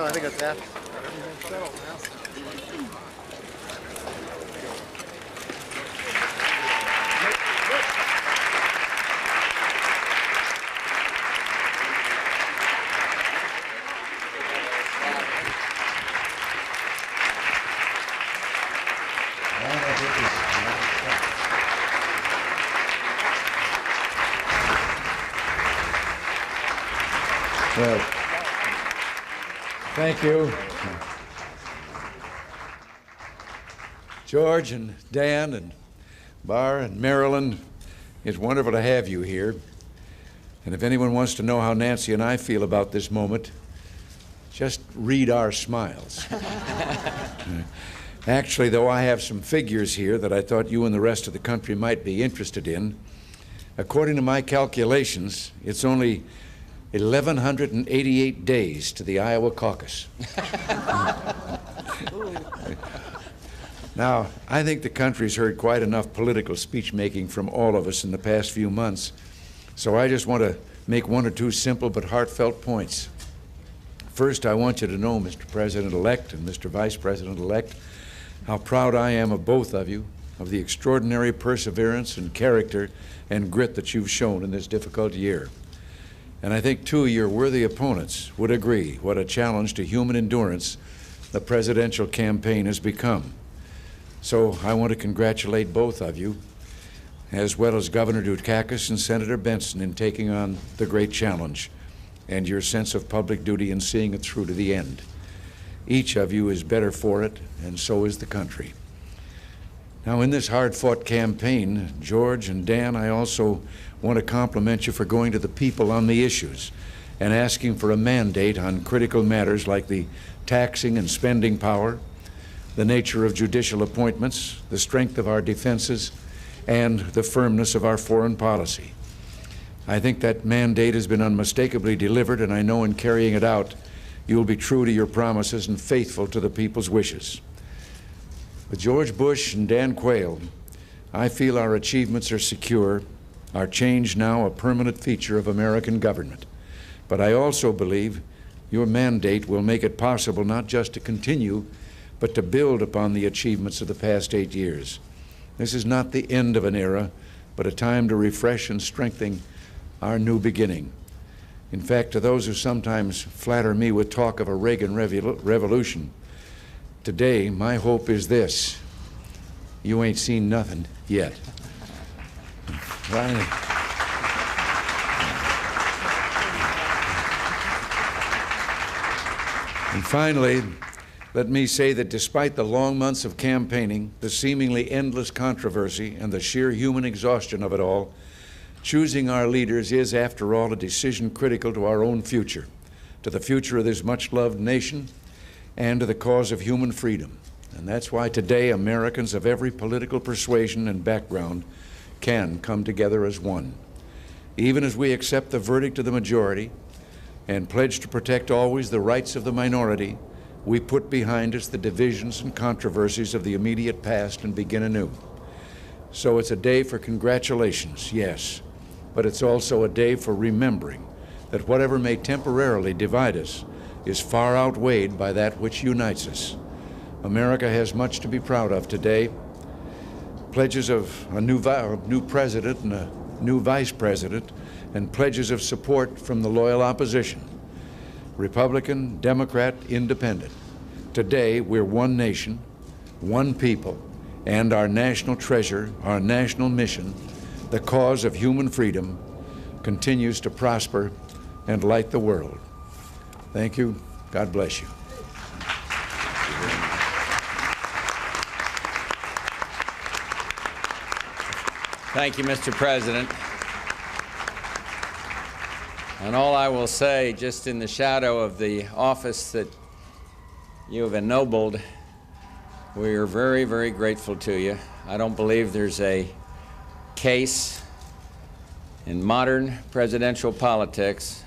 No, I think it's after. Well, thank you. George and Dan and Bar and Marilyn, it's wonderful to have you here. And if anyone wants to know how Nancy and I feel about this moment, just read our smiles. Actually, though, I have some figures here that I thought you and the rest of the country might be interested in. According to my calculations, it's only 1,188 days to the Iowa caucus. Now, I think the country's heard quite enough political speech-making from all of us in the past few months, so I just want to make one or two simple but heartfelt points. First, I want you to know, Mr. President-elect and Mr. Vice President-elect, how proud I am of both of you, of the extraordinary perseverance and character and grit that you've shown in this difficult year. And I think, too, your worthy opponents would agree what a challenge to human endurance the presidential campaign has become. So I want to congratulate both of you, as well as Governor Dukakis and Senator Benson, in taking on the great challenge and your sense of public duty in seeing it through to the end. Each of you is better for it, and so is the country. Now, in this hard-fought campaign, George and Dan, I also want to compliment you for going to the people on the issues and asking for a mandate on critical matters like the taxing and spending power, the nature of judicial appointments, the strength of our defenses, and the firmness of our foreign policy. I think that mandate has been unmistakably delivered, and I know in carrying it out, you will be true to your promises and faithful to the people's wishes. With George Bush and Dan Quayle, I feel our achievements are secure, our change now a permanent feature of American government. But I also believe your mandate will make it possible not just to continue, but to build upon the achievements of the past 8 years. This is not the end of an era, but a time to refresh and strengthen our new beginning. In fact, to those who sometimes flatter me with talk of a Reagan revolution, today my hope is this: you ain't seen nothing yet. Right. And finally, let me say that despite the long months of campaigning, the seemingly endless controversy, and the sheer human exhaustion of it all, choosing our leaders is, after all, a decision critical to our own future, to the future of this much-loved nation, and to the cause of human freedom. And that's why today Americans of every political persuasion and background can come together as one. Even as we accept the verdict of the majority and pledge to protect always the rights of the minority, we put behind us the divisions and controversies of the immediate past and begin anew. So it's a day for congratulations, yes, but it's also a day for remembering that whatever may temporarily divide us is far outweighed by that which unites us. America has much to be proud of today. Pledges of a new president and a new vice president, and pledges of support from the loyal opposition, Republican, Democrat, Independent. Today, we're one nation, one people, and our national treasure, our national mission, the cause of human freedom, continues to prosper and light the world. Thank you. God bless you. Thank you, Mr. President. And all I will say, just in the shadow of the office that you have ennobled, we are very, very grateful to you. I don't believe there's a case in modern presidential politics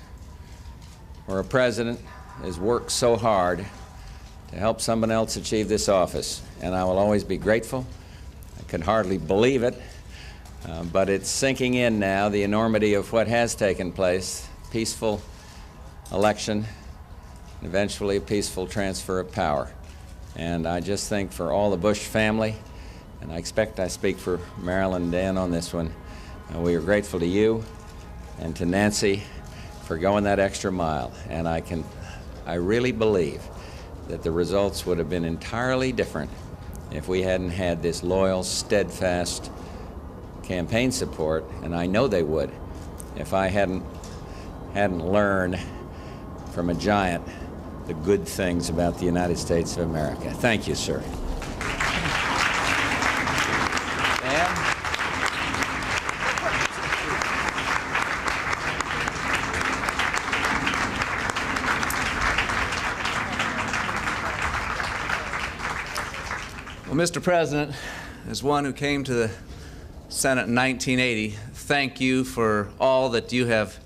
where a president has worked so hard to help someone else achieve this office. And I will always be grateful. I can hardly believe it. But it's sinking in now, the enormity of what has taken place. Peaceful election, and eventually a peaceful transfer of power. And I just think for all the Bush family, and I expect I speak for Marilyn and Dan on this one, we are grateful to you and to Nancy for going that extra mile. And I really believe that the results would have been entirely different if we hadn't had this loyal, steadfast campaign support, and I know they would if I hadn't learned from a giant the good things about the United States of America. Thank you, sir. Dan? Well, Mr. President, as one who came to the Senate in 1980, thank you for all that you have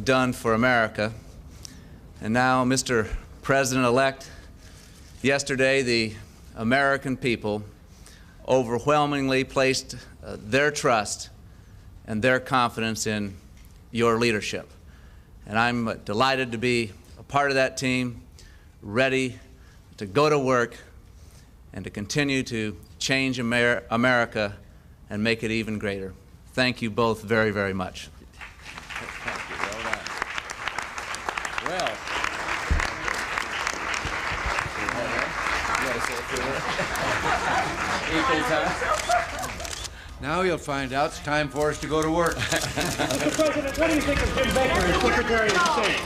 done for America. And now, Mr. President-elect, yesterday the American people overwhelmingly placed their trust and their confidence in your leadership. And I'm delighted to be a part of that team, ready to go to work and to continue to change America and make it even greater. Thank you both very, very much. Thank you. Well done. Well, you gotta say a few words. Equal time. Now you'll find out it's time for us to go to work. Mr. President, what do you think of Jim Baker as Secretary of State?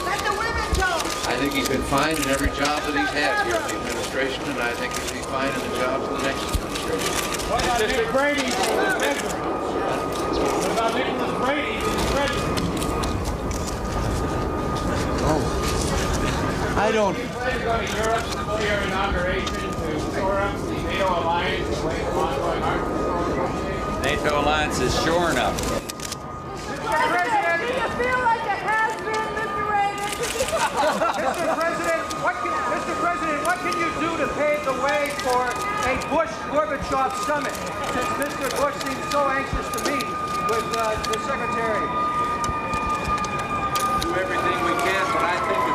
Let the women go. I think he's been fine in every job that he's had here in the administration, and I think he'll be fine in the job of the next administration. What about Nick Brady for the president? What about Nicholas Brady for the president? I don't. Do you plan to go to Europe before your inauguration to shore up the NATO alliance and wait for ongoing arms control negotiations? NATO alliance is sure enough. President, do you feel like a has-been, Mr. Reagan? Mr. President, what can you do to pave the way for a Bush-Gorbachev summit, since Mr. Bush seems so anxious to meet with the Secretary? Do everything we can, but I think